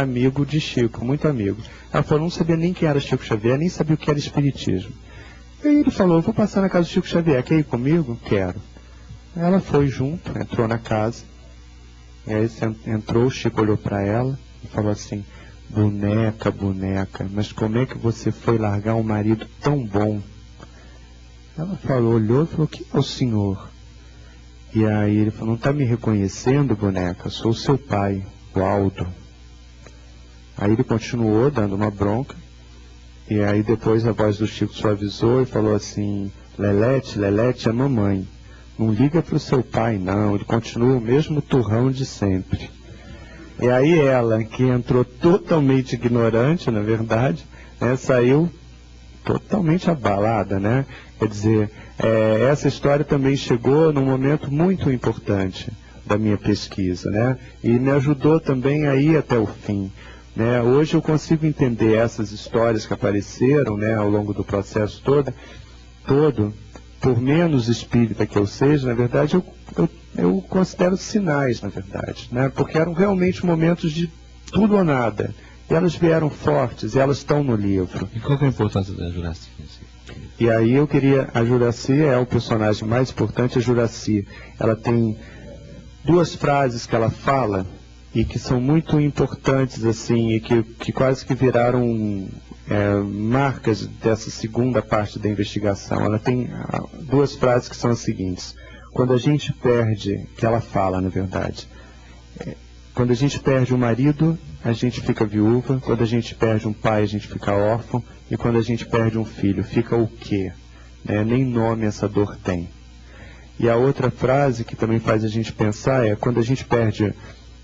amigo de Chico, muito amigo. Ela falou, não sabia nem quem era Chico Xavier, nem sabia o que era espiritismo. E aí ele falou, vou passar na casa do Chico Xavier, quer ir comigo? Quero. Ela foi junto, entrou na casa, e aí entrou, o Chico olhou para ela e falou assim, boneca, boneca, mas como é que você foi largar um marido tão bom? Ela falou, olhou e falou, quem é o senhor? E aí ele falou, não está me reconhecendo, boneca? Sou seu pai, o Aldo. Aí ele continuou dando uma bronca, e aí depois a voz do Chico suavizou e falou assim, Lelete, Lelete é mamãe, não liga para o seu pai não, ele continua o mesmo turrão de sempre. E aí ela, que entrou totalmente ignorante, na verdade, né, saiu totalmente abalada, né? Quer dizer, essa história também chegou num momento muito importante da minha pesquisa, né? E me ajudou também a ir até o fim, né? Hoje eu consigo entender essas histórias que apareceram, né, ao longo do processo todo, por menos espírita que eu seja, na verdade eu considero sinais, na verdade, né? Porque eram realmente momentos de tudo ou nada. E elas vieram fortes, e elas estão no livro. E qual que é a importância da Juraci? E aí eu queria, a Juraci é o personagem mais importante, a Juraci. Ela tem duas frases que ela fala, e que são muito importantes, assim, e que quase que viraram marcas dessa segunda parte da investigação. Ela tem duas frases que são as seguintes. Quando a gente perde, que ela fala, na verdade, quando a gente perde um marido, a gente fica viúva. Quando a gente perde um pai, a gente fica órfão. E quando a gente perde um filho, fica o quê? Nem nome essa dor tem. E a outra frase que também faz a gente pensar é, quando a gente perde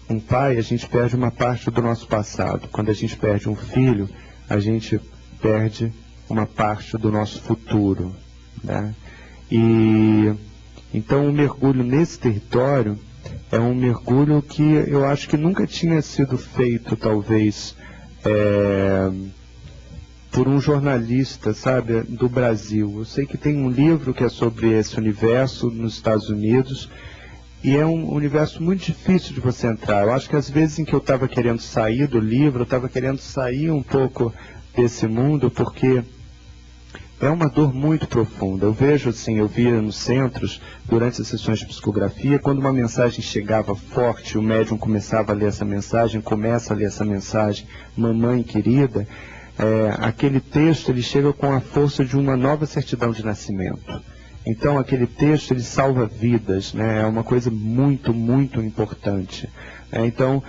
um pai, a gente perde uma parte do nosso passado. Quando a gente perde um filho, a gente perde uma parte do nosso futuro, né? E então o mergulho nesse território é um mergulho que eu acho que nunca tinha sido feito, talvez, por um jornalista, sabe, do Brasil. Eu sei que tem um livro que é sobre esse universo nos Estados Unidos, e é um universo muito difícil de você entrar. Eu acho que às vezes em que eu estava querendo sair do livro, eu estava querendo sair um pouco desse mundo, porque é uma dor muito profunda. Eu vejo assim, eu via nos centros, durante as sessões de psicografia, quando uma mensagem chegava forte, o médium começava a ler essa mensagem, começa a ler essa mensagem, mamãe querida, aquele texto ele chega com a força de uma nova certidão de nascimento. Então aquele texto ele salva vidas, né? É uma coisa muito, muito importante. Então,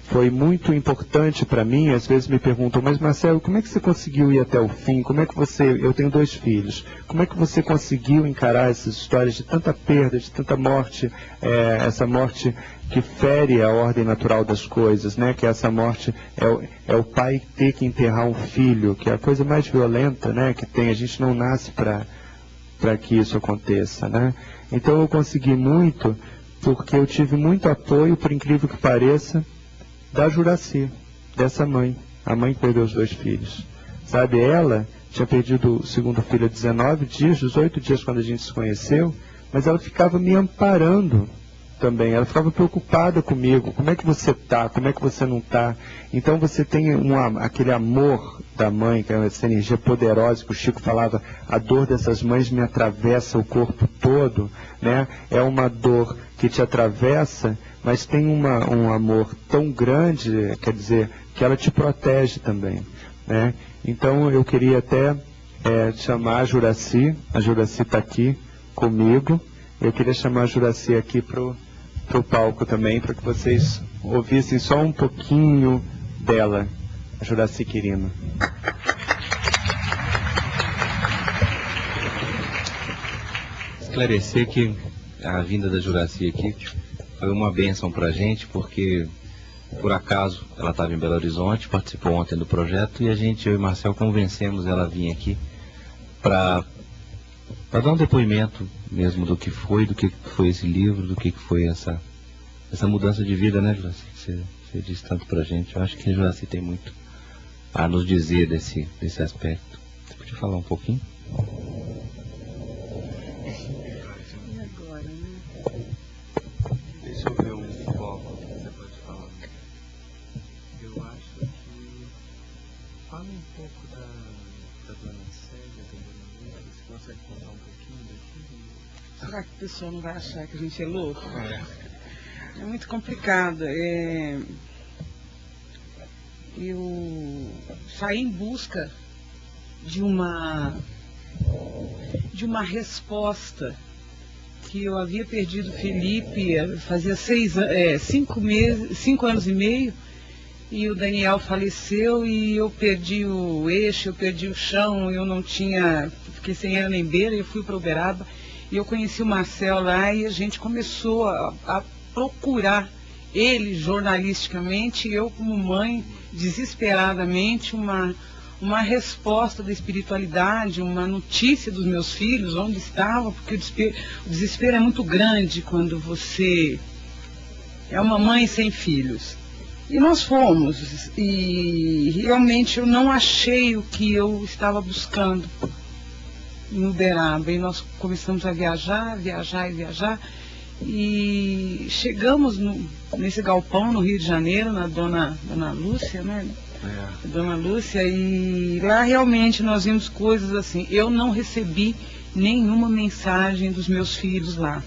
foi muito importante para mim. Às vezes me perguntam, mas Marcelo, como é que você conseguiu ir até o fim? Como é que eu tenho 2 filhos, como é que você conseguiu encarar essas histórias de tanta perda, de tanta morte, essa morte que fere a ordem natural das coisas, né? Que essa morte é o pai ter que enterrar um filho, que é a coisa mais violenta, né, que tem. A gente não nasce para que isso aconteça, né? Então eu consegui muito porque eu tive muito apoio, por incrível que pareça, da Juraci, dessa mãe, a mãe que perdeu os 2 filhos. Sabe, ela tinha perdido o segundo filho há 19 dias, 18 dias quando a gente se conheceu, mas ela ficava me amparando também, ela ficava preocupada comigo, como é que você está, como é que você não está. Então você tem aquele amor da mãe, que é essa energia poderosa que o Chico falava, a dor dessas mães me atravessa o corpo todo, né? É uma dor que te atravessa, mas tem um amor tão grande, quer dizer, que ela te protege também, né? Então eu queria até chamar a Juraci está aqui comigo, eu queria chamar a Juraci aqui pro palco também, para que vocês ouvissem só um pouquinho dela, a Juraci Quirino. Esclarecer que a vinda da Juraci aqui foi uma bênção para a gente, porque por acaso ela estava em Belo Horizonte, participou ontem do projeto, e eu e Marcel convencemos ela a vir aqui para dar um depoimento mesmo do que foi esse livro, do que foi essa mudança de vida, né, Juraci? Você disse tanto pra gente. Eu acho que a Juraci tem muito a nos dizer desse aspecto. Você podia falar um pouquinho? E agora, né? Deixa eu ver um foco que você pode falar. Fala um pouco da dona Célia, da dona Lúcia, você consegue contar um pouquinho daqui? Será que o pessoal não vai achar que a gente é louco? É muito complicado. Eu saí em busca de uma resposta que eu havia perdido o Felipe fazia 5 anos e meio, e o Daniel faleceu e eu perdi o eixo, eu perdi o chão, eu não tinha, fiquei sem era nem beira, eu fui para Uberaba e eu conheci o Marcel lá e a gente começou a procurar ele jornalisticamente, eu como mãe, desesperadamente, uma resposta da espiritualidade, uma notícia dos meus filhos, onde estavam, porque o desespero é muito grande quando você é uma mãe sem filhos. E nós fomos, e realmente eu não achei o que eu estava buscando em Uberaba. E nós começamos a viajar, e chegamos nesse galpão no Rio de Janeiro, na Dona Lúcia, né? Dona Lúcia, e lá realmente nós vimos coisas assim. Eu não recebi nenhuma mensagem dos meus filhos lá,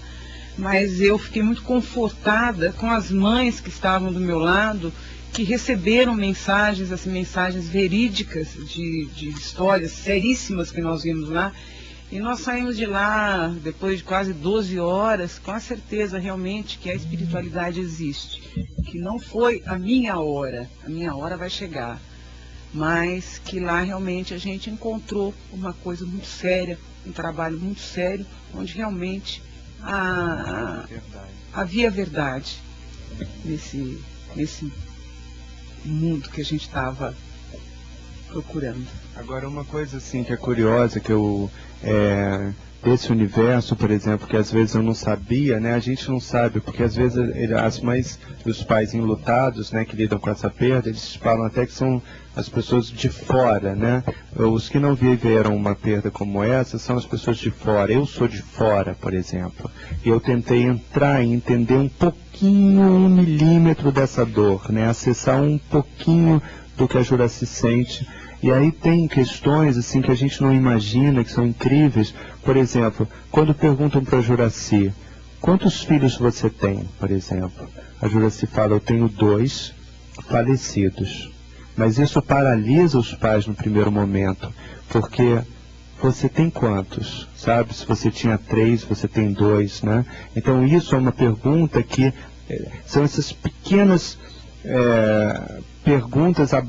mas eu fiquei muito confortada com as mães que estavam do meu lado, que receberam mensagens, assim, mensagens verídicas de histórias seríssimas que nós vimos lá. E nós saímos de lá, depois de quase 12 horas, com a certeza realmente que a espiritualidade existe. Que não foi a minha hora vai chegar. Mas que lá realmente a gente encontrou uma coisa muito séria, um trabalho muito sério, onde realmente havia verdade nesse mundo que a gente estava procurando. Agora, uma coisa assim que é curiosa, que eu desse universo, por exemplo, que às vezes eu não sabia, né? A gente não sabe, porque às vezes as mães e os pais enlutados, né, que lidam com essa perda, eles falam até que são as pessoas de fora, né? Os que não viveram uma perda como essa são as pessoas de fora. Eu sou de fora, por exemplo. E eu tentei entrar e entender um pouquinho, 1 milímetro dessa dor, né? Acessar um pouquinho do que a Juracy sente. E aí tem questões assim que a gente não imagina, que são incríveis. Por exemplo, quando perguntam para a Juracy, quantos filhos você tem, por exemplo? A Juracy fala, eu tenho 2 falecidos. Mas isso paralisa os pais no primeiro momento, porque você tem quantos? Sabe? Se você tinha 3, você tem 2, né? Então isso é uma pergunta que são essas pequenas perguntas abaixo